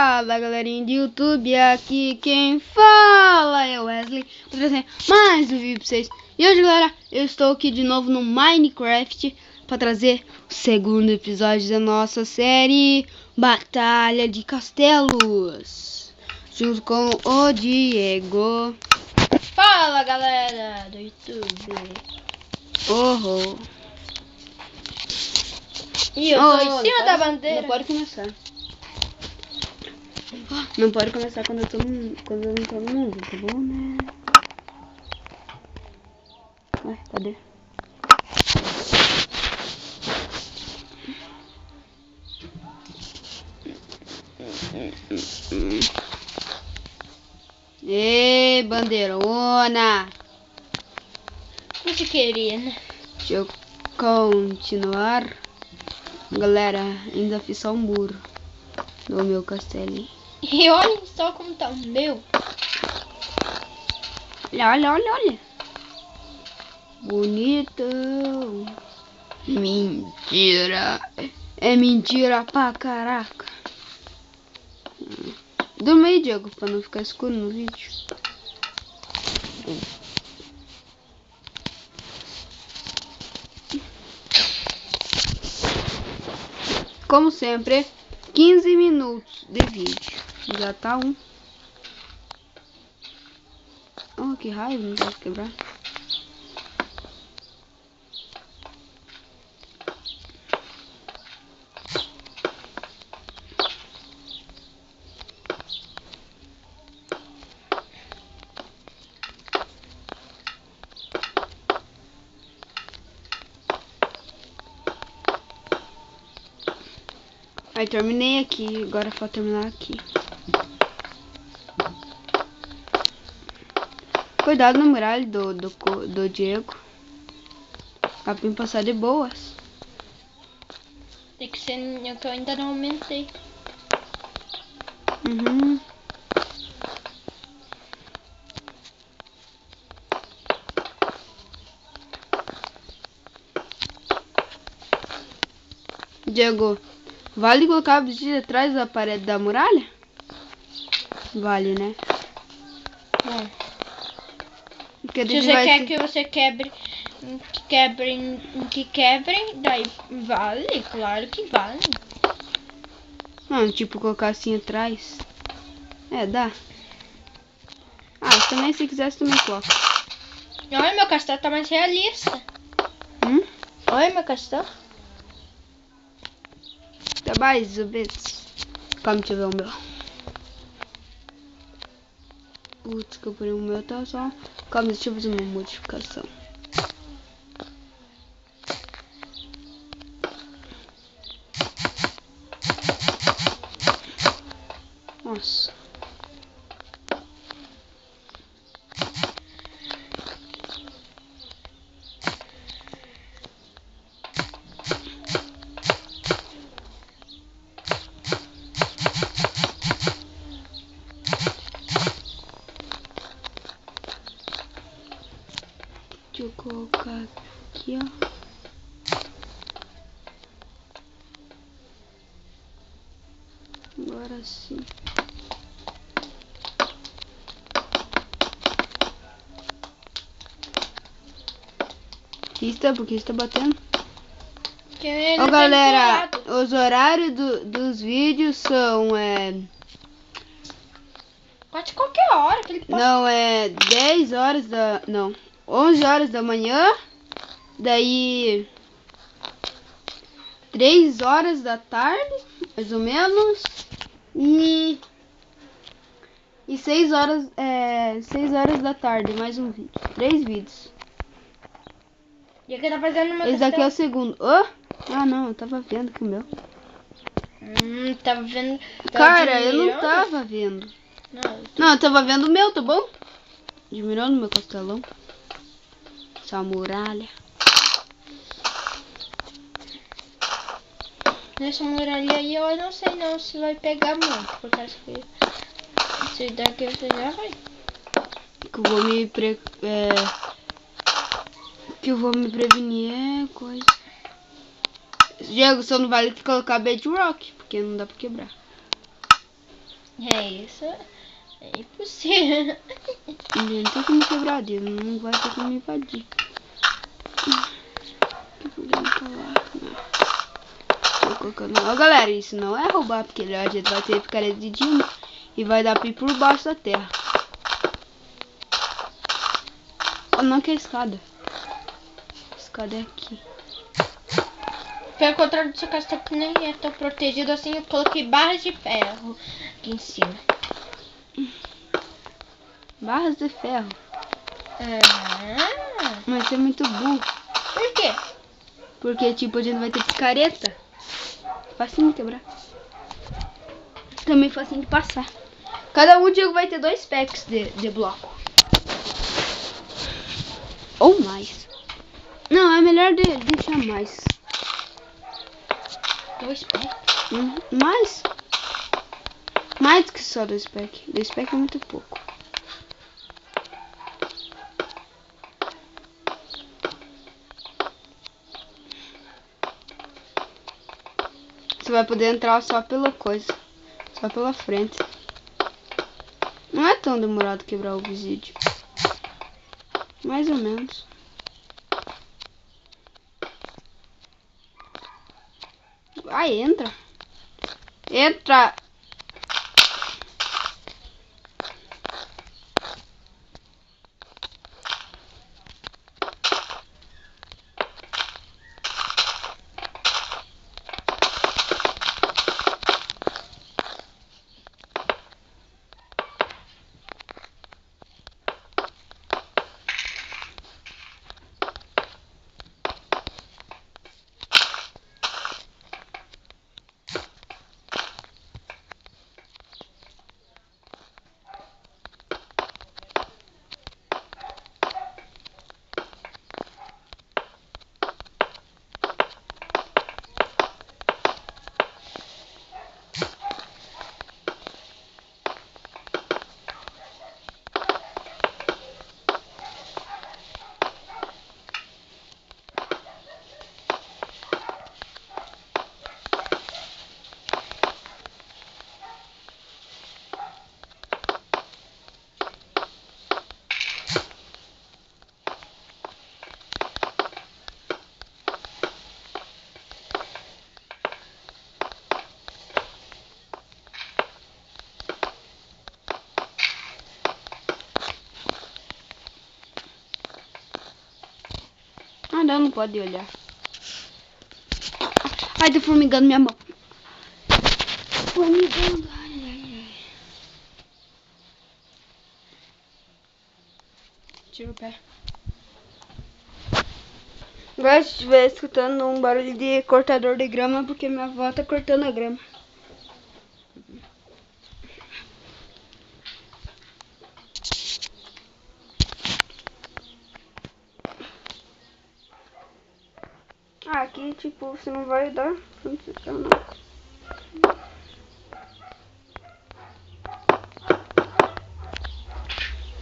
Fala galerinha do YouTube, aqui quem fala é o Wesley, vou trazer mais um vídeo pra vocês. E hoje galera, eu estou aqui de novo no Minecraft para trazer o segundo episódio da nossa série Batalha de Castelos, junto com o Diego. Fala galera do YouTube. E eu tô em cima da bandeira. Não pode começar. Não pode começar quando não todo mundo, tá bom, né? Ué, cadê? Ê, bandeirona! O que você queria, né? Deixa eu continuar. Galera, ainda fiz só um muro no meu castelo. E olha só como tá o meu. Olha. Bonitão. Mentira. É mentira pra caraca. Dorme aí, Diego, pra não ficar escuro no vídeo. Como sempre, 15 minutos de vídeo. Já tá um. Oh, que raiva, não pode quebrar. Aí terminei aqui, agora falta terminar aqui. Cuidado na muralha do Diego. Dá pra passar de boas. Tem que ser que eu ainda não aumentei. Diego, vale colocar a bichinha atrás da parede da muralha? Vale, né? Porque Se você quer que você quebrem, daí vale, claro que vale. Não, tipo colocar assim atrás. É, dá. Ah, também se quiser você também coloca. Olha, meu castelo tá mais realista. Olha meu castelo. Tá mais ou menos. Calma, deixa eu ver o meu. Putz, que eu porei o meu, tá só. Calma, deixa eu fazer uma modificação. Nossa. Deixa eu colocar aqui, ó. Agora sim. Porque está batendo. Ô galera, os horários dos vídeos são Pode qualquer hora que ele pode. não, 10 horas da... Não, 11 horas da manhã. Daí 3 horas da tarde, mais ou menos. E 6 horas, 6 horas da tarde, mais um vídeo. 3 vídeos. E aqui tá fazendo uma. Esse daqui é o segundo. Oh? Ah não, eu tava vendo que o meu. Tava vendo. Cara, eu não tava vendo. Não, eu tava vendo o meu, tá bom? Admirando meu castelão. Essa muralha. Nessa muralha aí eu não sei não se vai pegar muito. Porque acho que esse daqui você já vai. Que eu vou me prevenir é coisa. Diego, só não vale colocar bedrock, porque não dá pra quebrar. É isso. É impossível. Não tem como quebrar dele, não vai ter como invadir. Que problema tá lá? Não. Tô colocando. Ó, galera, isso não é roubar, porque a gente vai ter picareta de Dilma e vai dar pra ir por baixo da terra. Oh, não, que é a escada. A escada é aqui. Pelo contrário do seu caso, que nem é tão protegido assim, eu coloquei barras de ferro aqui em cima. Barras de ferro. Ah, Mas você é muito burro. por quê? Porque, tipo, a gente vai ter picareta. Facinho de quebrar. Também facinho de passar. Cada um Diego vai ter 2 packs de bloco. Ou mais. Não, é melhor deixar mais. 2 pés? Mais? Mais do que só 2 packs. 2 packs é muito pouco. Você vai poder entrar só pela coisa. Só pela frente. Não é tão demorado quebrar o obsidian. Mais ou menos. Vai, entra. Entra. Ah, não pode olhar. Ai, tá formigando minha mão. Formigando. Ai. Tira o pé. Agora se estiver escutando um barulho de cortador de grama, porque minha avó tá cortando a grama. Ah, aqui tipo, você não vai dar pra não ficar não.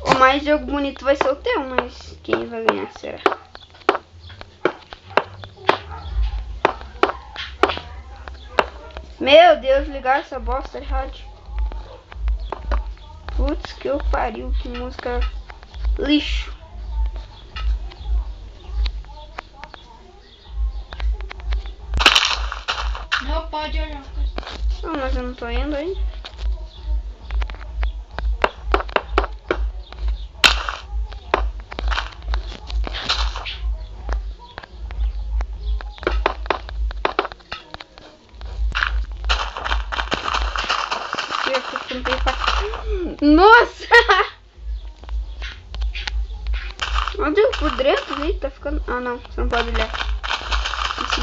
O mais jogo bonito vai ser o teu, mas quem vai ganhar será? Meu Deus, ligar essa bosta de rádio. Putz, que eu pariu, que música lixo. Não pode olhar. Não, mas eu não tô indo aí. Nossa! Olha por dentro, aí tá ficando... Ah, não, você não pode olhar. Assim.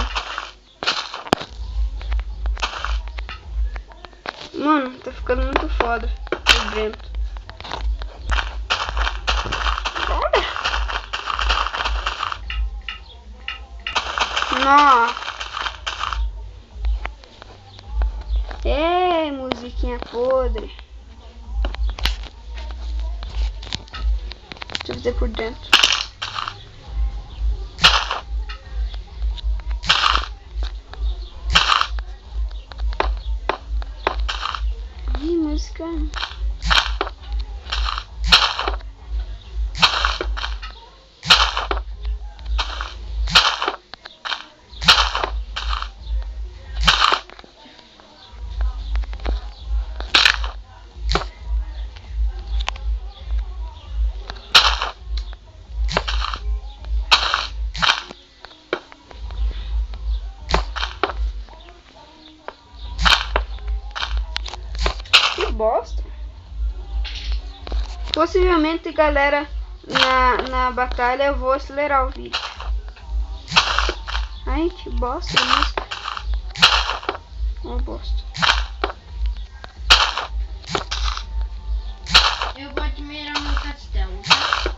Mano, tá ficando muito foda por dentro. Olha! Nossa! É, musiquinha podre. Deixa eu fazer por dentro. Ih, música cara. Que bosta. Possivelmente, galera, na batalha eu vou acelerar o vídeo. Ai, que bosta de música. Oh, bosta. Eu vou admirar meu castelo, tá?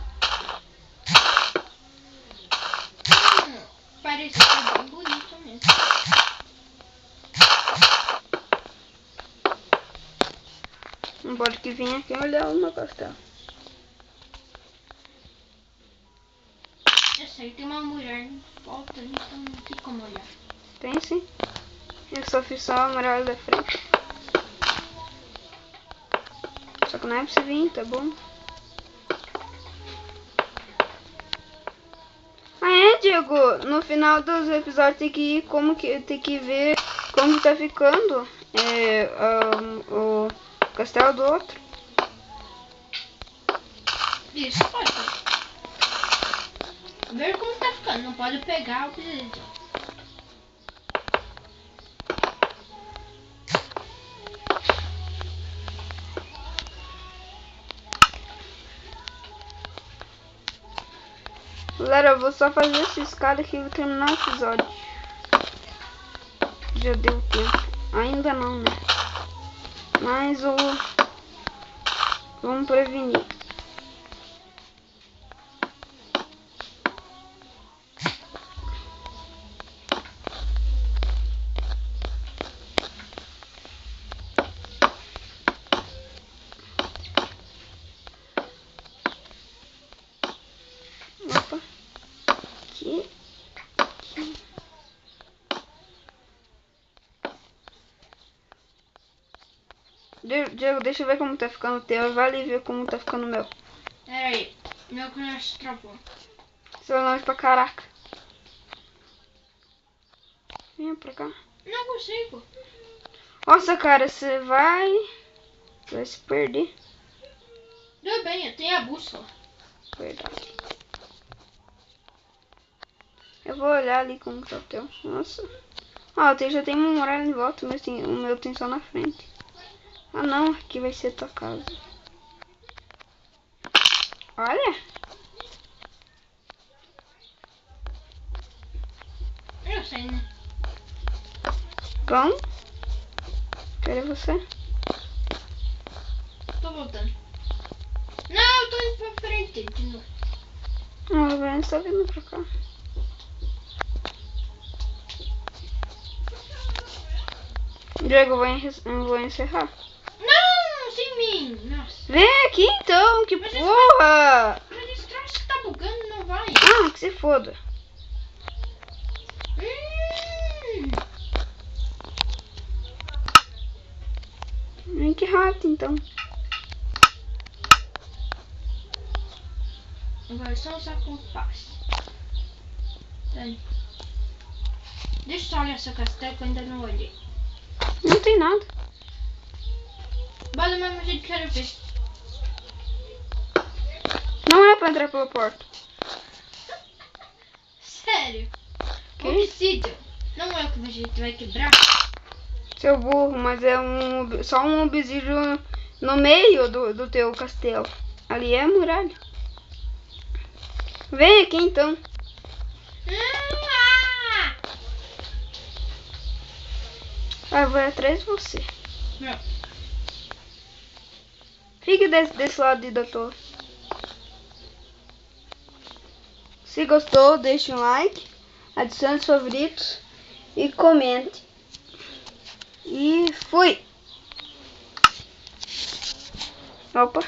Parece ser bem bonito mesmo. Não pode que vir aqui olhar o meu castelo. Eu sei, tem uma mulher em volta, então não tem como olhar. Tem sim. Eu só fiz só a muralha da frente. Só que não é pra você vir, tá bom? Ah, é, Diego? No final dos episódios tem que ir tem que ver como que tá ficando o castelo do outro. Isso, pode. Ver como tá ficando, não pode pegar o obsidian. Galera, eu vou só fazer essa escada aqui e vou terminar o episódio. Já deu tempo. Ainda não, né? Mas vamos prevenir. Opa. Aqui. Diego, deixa eu ver como tá ficando o teu. Vai ali ver como tá ficando o meu. Pera aí, meu conhece travou. Você vai longe pra caraca. Vem pra cá. Não consigo. Nossa, cara, você vai se perder. Tudo bem, eu tenho a bússola. Verdade. Eu vou olhar ali como tá o teu. Nossa. Ó, já tem uma muralha em volta, mas o meu tem só na frente. Ah não, aqui vai ser tua casa. Olha. Eu sei, né? Bom. Cadê você? Tô voltando. Não, eu tô indo pra frente de novo. Ah, vai só vindo pra cá. Diego, eu vou encerrar. Não, sem mim. Nossa. Vem aqui então, que porra! Mas esse troço que tá bugando não vai. Ah, que se foda. Vem que rato então. Agora só usar com passe. Deixa eu só olhar seu castelo que eu ainda não olhei. Não tem nada. Bora do mesmo jeito que eu quero ver. Não é pra entrar pela porta. Sério? Que? Obsidian. Não é o que a gente vai quebrar? Seu burro, mas é só um obsidian no meio do teu castelo. Ali é a muralha. Vem aqui então. Ah, eu vou atrás de você. Não. Fique desse lado de doutor. Se gostou, deixe um like, adicione os favoritos e comente. E fui! Opa!